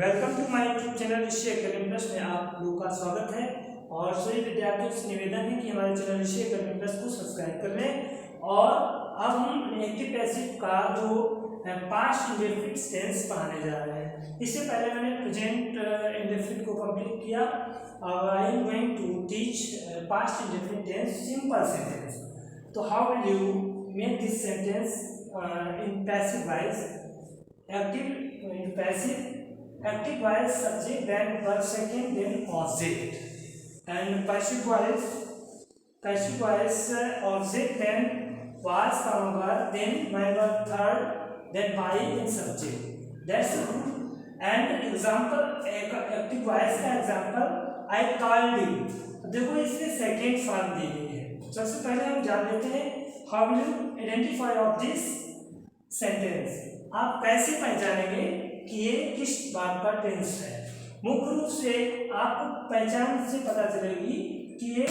Welcome to my YouTube channel Rishi Academy Plus में आप लोगों का स्वागत है। और सभी विद्यार्थियों से निवेदन है कि हमारे चैनल ऋषि एकेडमी प्लस को सब्सक्राइब कर लें। और अब हम एक्टिव पैसिव का जो पास्ट इंडेफिनिट टेंस पढ़ाने जा रहे हैं। इससे पहले मैंने प्रेजेंट इंडेफिनिट को कंप्लीट किया। I am going to teach past indefinite tense simple sentence. तो how will you make this sentence in passive voice? Active in passive, active voice subject, then verb second, then object. And passive voice object, then was comma verb, then my verb third, then by, then subject. That's the rule. And example, active voice का example I called you. देखो इसमें second form दी गई है। सबसे पहले हम जान लेते हैं how will you identify of this sentence। आप कैसे पहचानेंगे कि ये किस बात का टेंस है? मुख्य रूप से आपको पहचान से पता चलेगी कि ये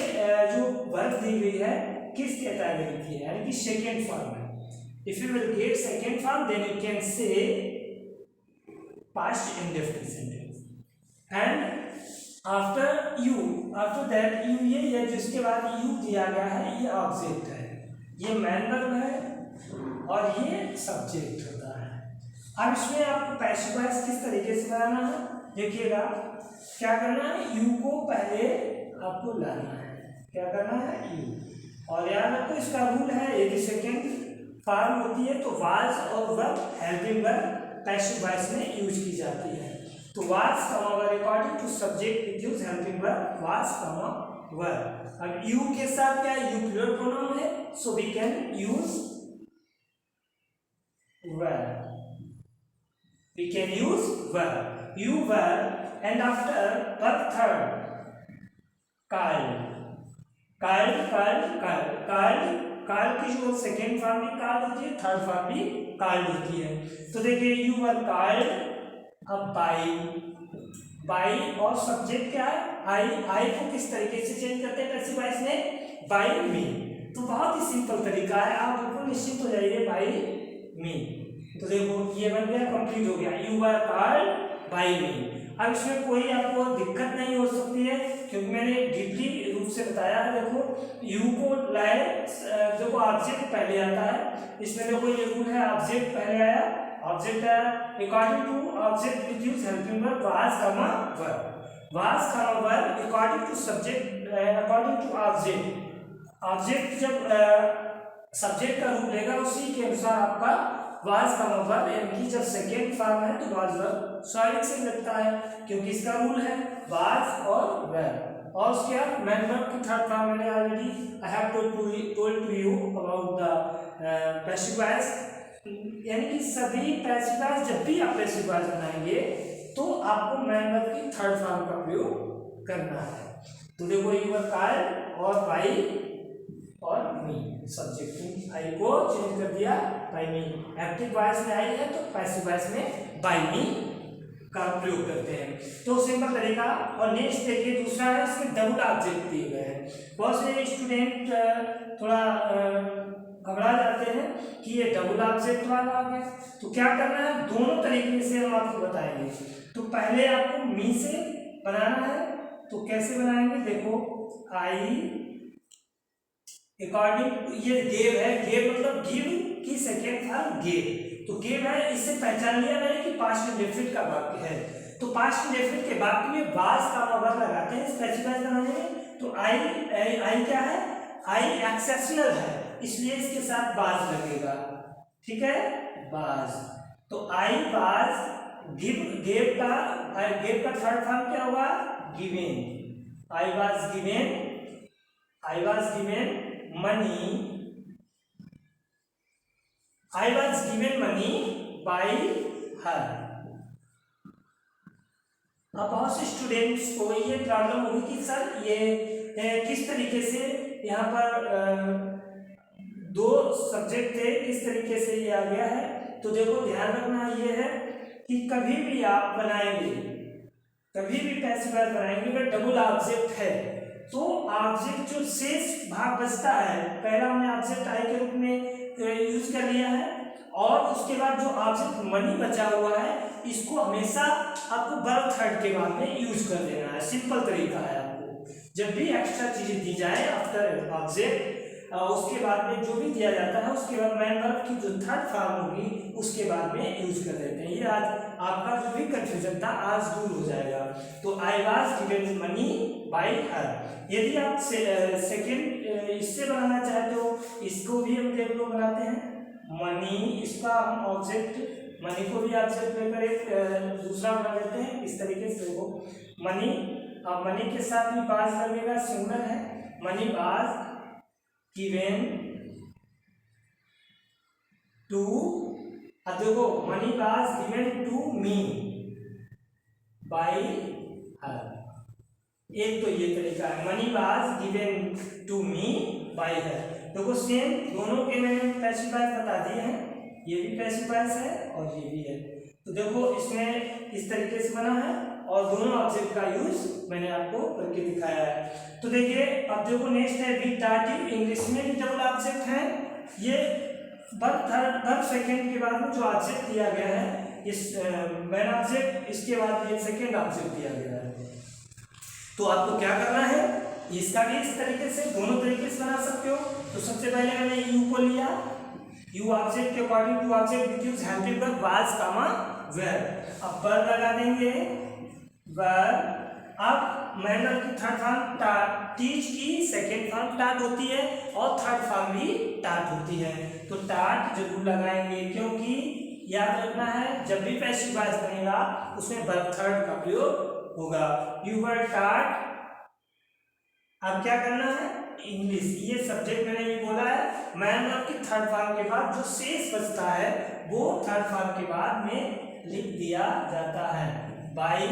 जो वर्ब दी गई है किस कैटेगरी की है, यानी कि सेकेंड फॉर्म है। If you will get second form then you can say past indefinite sentence. And after that you, ये जिसके बाद यू दिया गया है ये ऑब्जेक्ट है, ये मैन वर्ब है और ये सब्जेक्ट होता है। अब इसमें आपको पैसिव वॉइस किस तरीके से बनाना है, देखिएगा क्या करना है। यू को पहले आपको लाना है, क्या करना है यू। और याद रखो इसका रूल है, यदि सेकेंड फॉर्म होती है तो वाज और verb helping verb passive voice में यूज की जाती है। तो was comma verb according to subject with use helping verb was comma verb. अब यू के साथ क्या है, यू प्लूरल प्रोनाउन है, so we can use verb. We can use verb. You verb, and after verb third, called की जो second form भी called होती है, थर्ड फॉर्म भी called होती है। तो देखिए you were called, अब by और सब्जेक्ट क्या है I को किस तरीके से चेंज करते हैं पैसिव वॉइस में, by me। तो बहुत ही सिंपल तरीका है, आप बिल्कुल निश्चित हो जाइए by me। तो देखो ये बन गया, कंप्लीट हो गया, यू आर कॉल्ड बाय मी। अब इसमें कोई आपको दिक्कत नहीं हो सकती है क्योंकि मैंने डीपली रूप से बताया है। देखो यू को लाए, देखो ऑब्जेक्ट पहले आता है, इसमें देखो ये रूल है, ऑब्जेक्ट पहले आया, ऑब्जेक्ट आया, according to object with use helping verb was comma verb according to subject, according to object. Object जब सब्जेक्ट का रूप लेगा उसी के अनुसार आपका वाज का वर्ब, यानी कि जब सेकेंड फॉर्म है तो वाज वर्ब स्वाभाविक से लगता है क्योंकि इसका रूल है वाज और वर्ब। और उसके बाद मैन वर्ब की थर्ड फॉर्म मैंने already I have told to you about the passive voice, यानी कि सभी पैसिव वॉइस जब भी आप पैसिव वॉइस बनाएंगे तो आपको मैन वर्ब की थर्ड फॉर्म का प्रयोग करना है। तो देखो यू आर कॉल्ड और बाय और मी, सब्जेक्ट आई को चेंज कर दिया बाय मी। एक्टिव वॉइस में आई है तो पैसिव वॉइस में बाय मी का प्रयोग करते हैं। तो सिंपल तरीका। और नेक्स्ट देखिए दूसरा है, इसमें डबल ऑब्जेक्ट दिए गए हैं। बहुत से स्टूडेंट थोड़ा घबरा जाते हैं कि ये डबल ऑब्जेक्ट वाला आ गया, तो क्या करना है, दोनों तरीके से हम आपको बताएंगे। तो पहले आपको मी से बनाना है, तो कैसे बनाएंगे, देखो आई अकॉर्डिंग, ये गेव है, गेव मतलब गिव की सेकेंड फॉर्म गेव, तो गेव है, इससे पहचान लिया मैंने कि पास्ट इंडेफिनिट का वाक्य है। तो पास्ट इंडेफिनिट के वाक्य में वाज का वर्ब लगाते हैं स्पेसिफाई बनाने में। तो आई क्या है, आई एक्सेप्शनल है, इसलिए इसके साथ वाज लगेगा, ठीक है, वाज। तो आई वाज गेव का थर्ड फॉर्म क्या होगा, given. I was given money, I was given money by her। अब बहुत से स्टूडेंट्स को ये प्रॉब्लम होगी कि सर ये किस तरीके से यहाँ पर दो सब्जेक्ट थे, किस तरीके से ये आ गया है। तो देखो ध्यान रखना ये है कि कभी भी आप बनाएंगे, कभी भी पैसिव वॉइस बनाएंगे अगर डबल ऑब्जेक्ट है तो ऑब्जेक्ट जो शेष भाग बचता है, पहला हमने ऑब्जेक्ट आई के रूप में यूज कर लिया है, और उसके बाद जो ऑब्जेक्ट मनी बचा हुआ है इसको हमेशा आपको वर्ब थर्ड के बाद में यूज कर देना है। सिंपल तरीका है। आपको जब भी एक्स्ट्रा चीजें दी जाए आफ्टर ऑब्जेक्ट उसके बाद में जो भी दिया जाता है उसके बाद मैन वर्ब की जो थर्ड फॉर्म होगी उसके बाद में यूज कर देते हैं। ये आज आपका जो भी कंफ्यूजन था आज दूर हो जाएगा। तो I was given money by हर। यदि आप सेकेंड इससे बनाना चाहते हो इसको भी हम देख लो बनाते हैं। मनी इसका हम ऑब्जेक्ट मनी को भी ऑब्जेक्ट लेकर एक दूसरा बना लेते हैं। इस तरीके से देखो मनी, अब मनी के साथ भी बाज लगेगा, सिंगुलर है। मनी बाज गिवन टू, अब देखो money was given to me by her. एक तो ये तरीका है money was given to me by her. देखो सेम दोनों के मैंने पैसिव वॉइस बता दिए हैं। ये भी पैसिव वॉइस है और ये भी है। तो देखो इसमें इस तरीके से बना है और दोनों ऑब्जेक्ट का यूज मैंने आपको करके दिखाया है। तो देखिए अब देखो नेक्स्ट है बी टार्टिव। इंग्लिश में भी डबल ऑब्जेक्ट है। ये वर्ब सेकेंड के बाद में जो ऑब्जेक्ट दिया गया है इस मैन ऑब्जेक्ट, इसके बाद ये सेकेंड ऑब्जेक्ट दिया गया है। तो आपको क्या करना है, इसका भी इस तरीके से दोनों तरीके से बना सकते हो। तो सबसे पहले मैंने यू को लिया, यू ऑब्जेक्ट के according to object which use helping verb was comma were. अब वर्ब लगा देंगे वर्ब। अब मैनर की थर्ड फॉर्म टीच की सेकेंड फॉर्म टाट होती है और थर्ड फॉर्म भी टाट होती है। तो टाट जरूर लगाएंगे क्योंकि याद रखना है जब भी पैसिव वॉइस बनेगा उसमें वर्ब थर्ड का प्रयोग होगा। यू वर टाट। अब क्या करना है, इंग्लिश, ये सब्जेक्ट मैंने भी बोला है। मैन वर्ब की थर्ड फॉर्म के बाद जो शेष बचता है वो थर्ड फॉर्म के बाद में लिख दिया जाता है बाई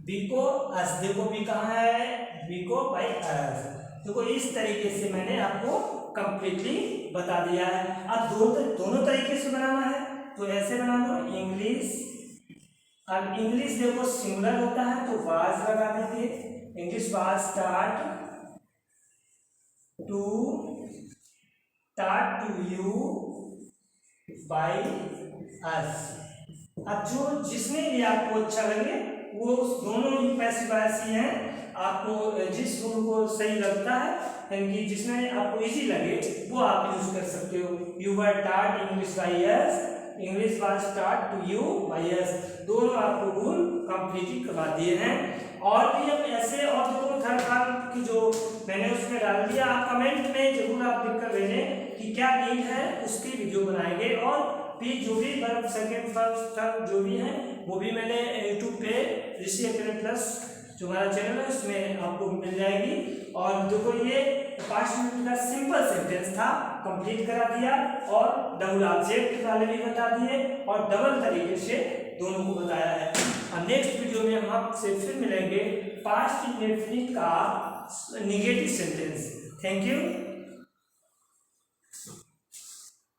बी को अस। देखो बी कहाँ है, बी को बाई अस। देखो इस तरीके से मैंने आपको कंप्लीटली बता दिया है। अब दोनों तरीके से बनाना है तो ऐसे बना लो इंग्लिश। अब इंग्लिश देखो सिंगुलर होता है तो वाज लगा देंगे। English was start to you by us. अब जो जिसमें भी आपको अच्छा लगे वो दोनों ही पैसिव वॉइस ही हैं। आपको जिस रूल को सही लगता है यानी कि जिसमें आपको इजी लगे वो आप यूज कर सकते हो। यू वर टाट English by us, English was टाट टू यू बाय अस। दोनों आपको रूल कंप्लीटली करवा दिए हैं। और भी हम ऐसे और दोनों थर्ड फॉर्म की जो मैंने उसमें डाल दिया, आप कमेंट में जरूर आप लिख कर भेजें कि क्या नीड है, उसकी वीडियो बनाएंगे। और भी जो भी वर्ब सेकेंड फर्स्ट थर्ड जो भी है वो भी मैंने यूट्यूब पे ऋषि एकेडमी प्लस जो हमारा चैनल है उसमें आपको मिल जाएगी। और देखो ये 5 मिनट का सिंपल सेंटेंस था, कंप्लीट करा दिया और डबल ऑब्जेक्ट वाले भी बता दिए और डबल तरीके से दोनों को बताया है। और नेक्स्ट वीडियो में हम आपसे फिर मिलेंगे पास्ट इंडेफिनिट का नेगेटिव सेंटेंस। Thank you.